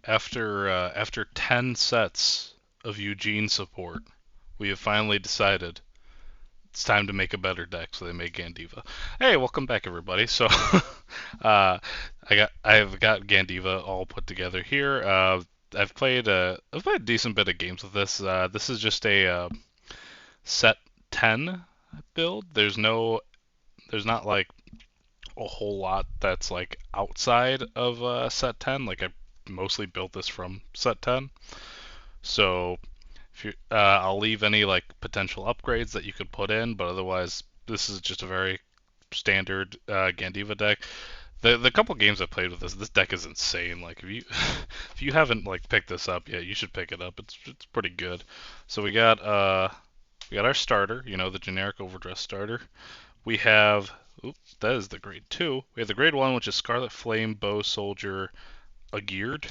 After 10 sets of Eugene support, we have finally decided it's time to make a better deck, so they made Gandeeva. Hey, welcome back, everybody. So, I've got Gandeeva all put together here. I've played a decent bit of games with this. This is just a set 10 build. There's not like a whole lot that's like outside of set 10. Like I mostly built this from set 10. So if you, I'll leave any like potential upgrades that you could put in, but otherwise this is just a very standard Gandiva deck. The couple games I played with this deck is insane. Like if you if you haven't like picked this up yet, you should pick it up. It's pretty good. So we got our starter, the generic Overdress starter. We have oops, that is the grade 2. We have the grade 1, which is Scarlet Flame Bow Soldier Ageared.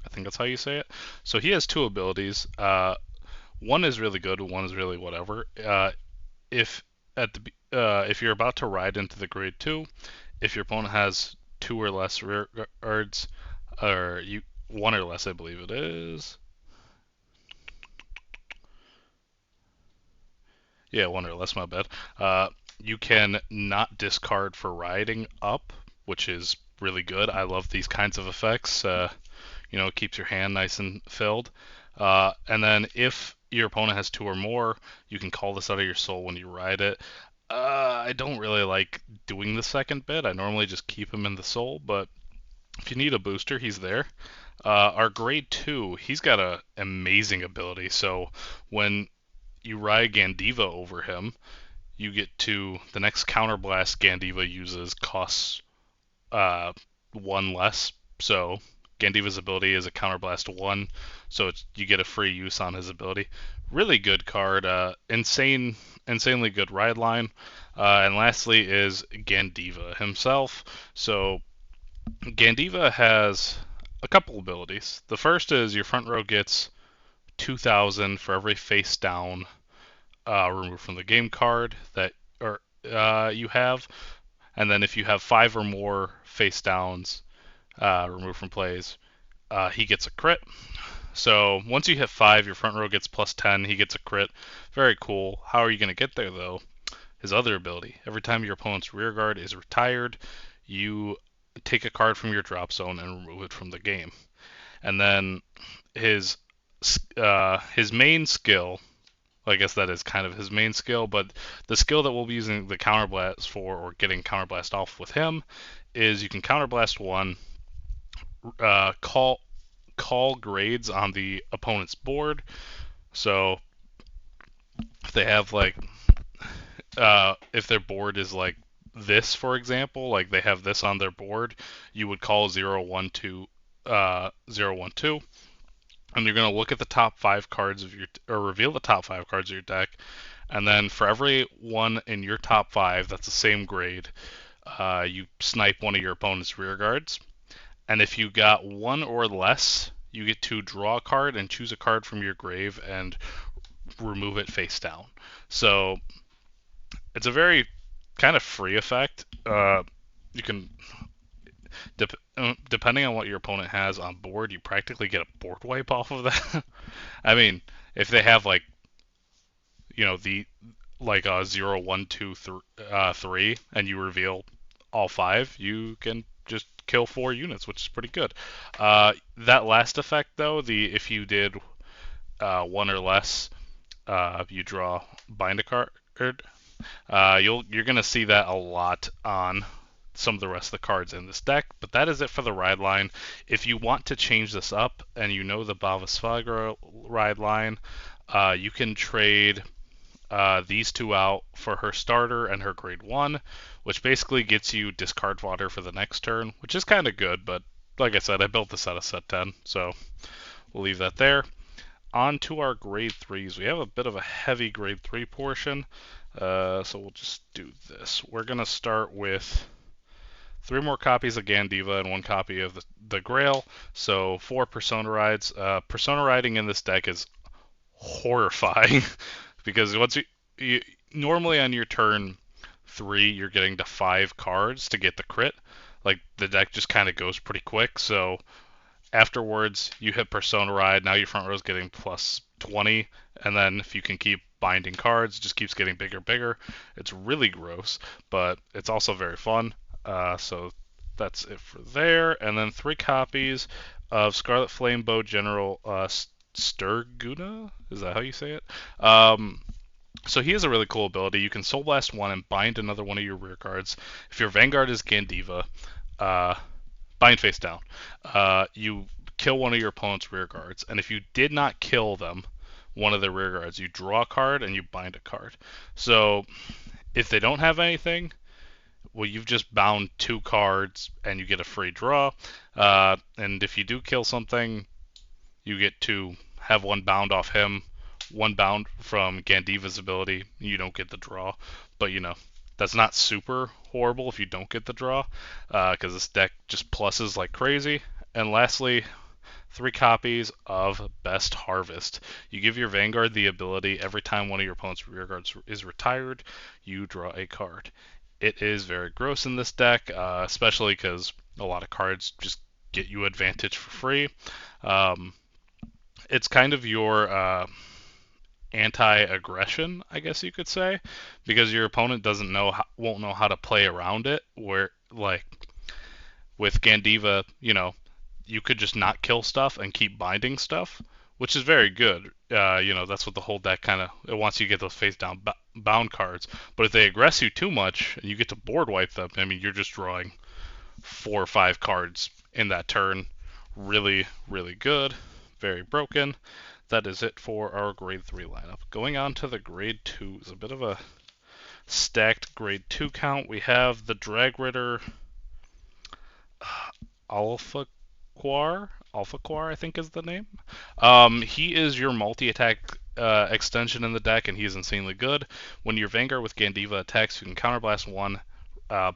I think that's how you say it. So he has two abilities. One is really good, one is really whatever. If if you're about to ride into the grade 2, if your opponent has two or less rear guards, or one or less, I believe it is. Yeah, one or less, my bad. You can not discard for riding up, which is really good. I love these kinds of effects. It keeps your hand nice and filled. And then if your opponent has two or more, you can call this out of your soul when you ride it. I don't really like doing the second bit. I normally just keep him in the soul, but if you need a booster, he's there. Our grade 2, he's got a amazing ability. So when you ride Gandeeva over him, you get to the next counterblast Gandeeva uses costs uh, one less. So Gandeeva's ability is a counterblast one, so you get a free use on his ability. Really good card. Insanely good ride line. And lastly is Gandeeva himself. So Gandeeva has a couple abilities. The first is your front row gets 2,000 for every face down removed from the game card that or you have, and then if you have five or more face downs removed from plays, he gets a crit. So once you hit five, your front row gets plus 10. He gets a crit. Very cool. How are you going to get there though? His other ability. Every time your opponent's rear guard is retired, you take a card from your drop zone and remove it from the game. And then his his main skill, I guess that is kind of his main skill, but the skill that we'll be using the counterblast for, or getting counterblast off with him, is you can counterblast one, call grades on the opponent's board. So if they have like, if their board is like this, for example, like they have this on their board, you would call 012, 012, and you're going to look at the top five cards of your, or reveal the top five cards of your deck, and then for every one in your top five that's the same grade, you snipe one of your opponent's rear guards. And if you got one or less, you get to draw a card and choose a card from your grave and remove it face down. So it's a very kind of free effect. You can, depending on what your opponent has on board, you practically get a board wipe off of that. I mean, if they have like, the like a 0, 1, 2, 3, and you reveal all five, you can just kill 4 units, which is pretty good. That last effect, though, the if you did one or less, you draw bind a card. You're gonna see that a lot on some of the rest of the cards in this deck, but that is it for the ride line. If you want to change this up and you know the Bavasvagra ride line, you can trade these two out for her starter and her grade 1, which basically gets you discard fodder for the next turn, which is kind of good, but like I said, I built this out of set 10, so we'll leave that there. On to our grade 3s. We have a bit of a heavy grade 3 portion, so we'll just do this. We're going to start with 3 more copies of Gandeeva and 1 copy of the Grail, so 4 Persona Rides. Persona Riding in this deck is horrifying because once you normally on your turn 3 you're getting to 5 cards to get the crit. Like the deck just kind of goes pretty quick, so Afterwards, you hit Persona Ride. Now your front row is getting plus 20, and then if you can keep binding cards, it just keeps getting bigger, bigger. It's really gross, but it's also very fun. So that's it for there. And then 3 copies of Scarlet Flame Bow General Sturguna. Is that how you say it? So he has a really cool ability. You can Soul Blast one and bind another one of your rear guards. If your Vanguard is Gandeeva, uh, bind face down. You kill one of your opponent's rear guards, and if you did not kill them, one of their rear guards, you draw a card and you bind a card. So if they don't have anything, well, you've just bound 2 cards and you get a free draw. And if you do kill something, you get to have one bound off him, one bound from Gandeeva's ability. You don't get the draw, but that's not super horrible if you don't get the draw, because this deck just pluses like crazy. And lastly, 3 copies of Best Harvest. You give your Vanguard the ability every time one of your opponent's rear guards is retired, you draw a card. It is very gross in this deck, especially because a lot of cards just get you advantage for free. It's kind of your anti-aggression, I guess you could say, because your opponent won't know how to play around it. Where like with Gandeeva, you could just not kill stuff and keep binding stuff, which is very good. That's what the whole deck kind of it wants you to get those face down bound cards. But if they aggress you too much and you get to board wipe them, I mean, you're just drawing 4 or 5 cards in that turn. Really, really good. Very broken. That is it for our grade 3 lineup. Going on to the grade 2s, a bit of a stacked grade 2 count. We have the Drag Ritter Alpha Quar, I think is the name. He is your multi-attack extension in the deck, and he's insanely good. When your Vanguard with Gandeeva attacks, you can counterblast 1,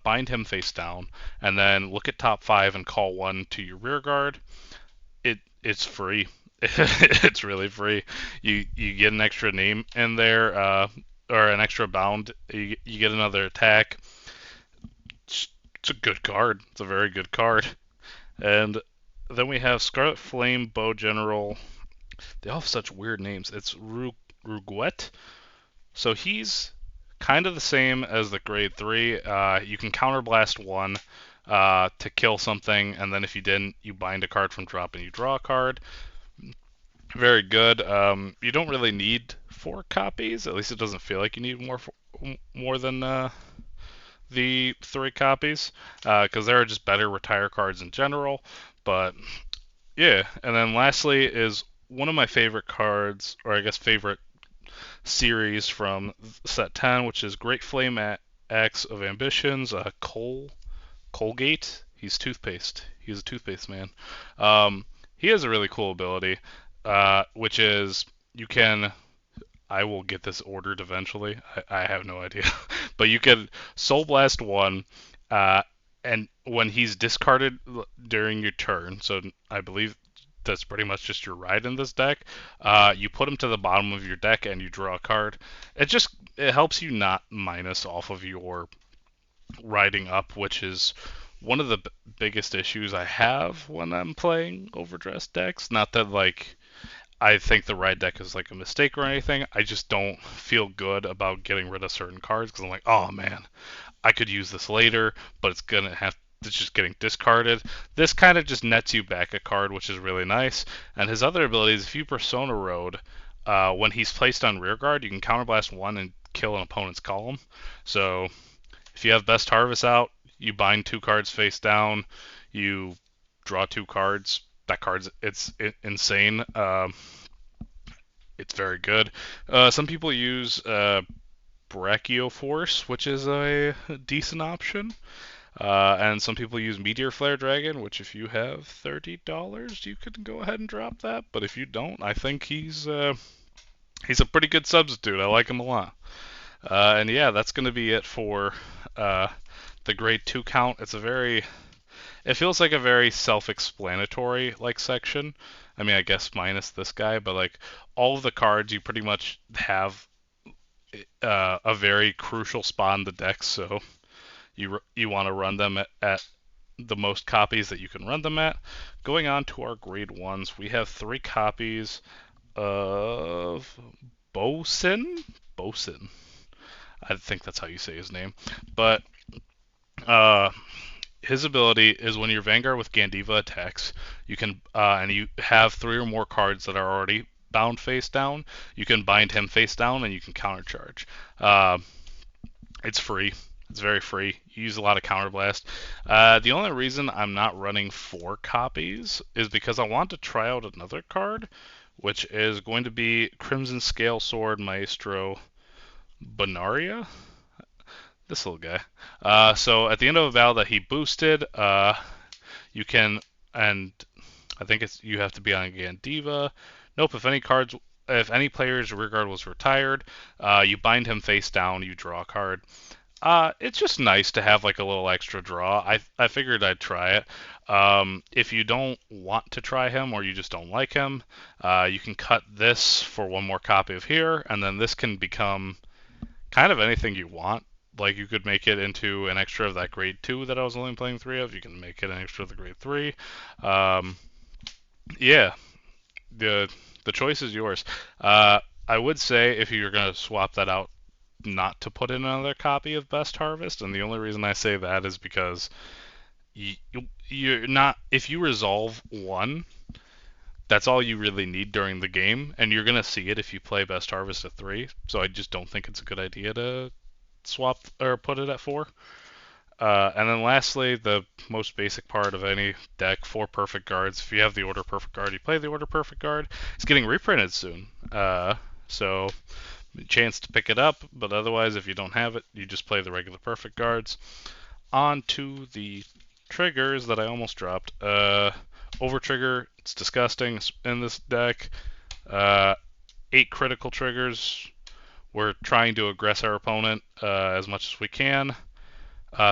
bind him face down, and then look at top 5 and call 1 to your rear guard. It's free. It's really free. You get an extra name in there, or an extra bound. You get another attack. It's a good card. It's a very good card. And then we have Scarlet Flame Bow General. They all have such weird names. It's Ruguet. So he's kind of the same as the grade 3. You can counterblast 1 to kill something, and then if you didn't, you bind a card from drop and you draw a card. Very good. You don't really need 4 copies. At least it doesn't feel like you need more than the 3 copies, because there are just better retire cards in general. But yeah, and then lastly is one of my favorite cards, or I guess favorite series from set 10, which is Great Flame Axe of Ambitions. Colgate. He's toothpaste. He's a toothpaste man. He has a really cool ability, which is you can. I will get this ordered eventually. I have no idea, but you can Soul Blast 1, and when he's discarded during your turn, so I believe that's pretty much just your ride in this deck. You put him to the bottom of your deck and you draw a card. It helps you not minus off of your riding up, which is one of the biggest issues I have when I'm playing Overdress decks. Not that I think the ride deck is like a mistake or anything. I just don't feel good about getting rid of certain cards because I'm like, oh man, I could use this later, but it's just getting discarded. This kind of just nets you back a card, which is really nice. And his other abilities, if you Persona Road, when he's placed on rearguard, you can counterblast 1 and kill an opponent's column. So if you have Best Harvest out, you bind 2 cards face down, you draw 2 cards. It's insane. It's very good. Some people use Brachioforce, which is a decent option. And some people use Meteor Flare Dragon, which if you have $30, you can go ahead and drop that. But if you don't, I think he's a pretty good substitute. I like him a lot. And yeah, that's going to be it for the grade 2 count. It feels like a very self-explanatory section. I mean, I guess minus this guy, but all of the cards you pretty much have a very crucial spot in the deck, so you want to run them at the most copies that you can run them at. Going on to our grade 1s, we have 3 copies of Bosin. Bosin. I think that's how you say his name. But uh, his ability is when your Vanguard with Gandeeva attacks, you can and you have 3 or more cards that are already bound face down. You can bind him face down, and you can countercharge. Uh, it's free. It's very free. You use a lot of counterblast. The only reason I'm not running 4 copies is because I want to try out another card, which is going to be Crimson Scale Sword Maestro Bonaria. This little guy. So at the end of a battle that he boosted, you can, and I think it's you have to be on Gandeeva. Nope. If any player's rearguard was retired, you bind him face down. You draw a card. It's just nice to have like a little extra draw. I figured I'd try it. If you don't want to try him or you just don't like him, you can cut this for 1 more copy of here, and then this can become kind of anything you want. Like you could make it into an extra of that grade 2 that I was only playing 3 of. You can make it an extra of the grade 3. Um, yeah, the the choice is yours. I would say if you're gonna swap that out, not to put in another copy of Best Harvest, and the only reason I say that is because you, you're not. If you resolve 1, that's all you really need during the game, and you're gonna see it if you play Best Harvest at 3. So I just don't think it's a good idea to swap or put it at 4. And then lastly, the most basic part of any deck, 4 perfect guards. If you have the Order Perfect Guard, you play the Order Perfect Guard. It's getting reprinted soon. So chance to pick it up, but otherwise, if you don't have it, you just play the regular Perfect Guards. On to the triggers that I almost dropped. Over trigger, it's disgusting in this deck. 8 critical triggers. We're trying to aggress our opponent as much as we can.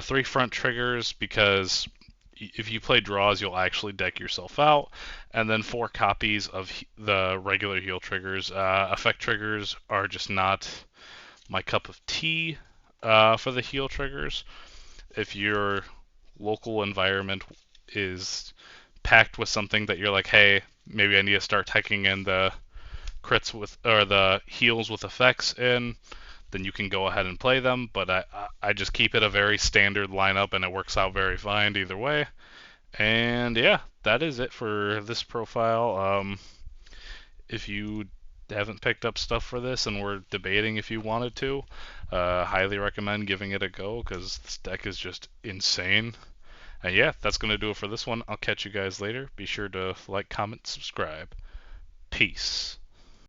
3 front triggers because if you play draws, you'll actually deck yourself out. And then 4 copies of the regular heal triggers. Effect triggers are just not my cup of tea for the heal triggers. If your local environment is packed with something that you're like, hey, maybe I need to start taking in the crits with or the heals with effects in, then you can go ahead and play them. But I just keep it a very standard lineup, and it works out very fine either way. And yeah, that is it for this profile. If you haven't picked up stuff for this and we're debating if you wanted to, highly recommend giving it a go because this deck is just insane. And yeah, that's going to do it for this one. I'll catch you guys later. Be sure to like, comment, subscribe. Peace.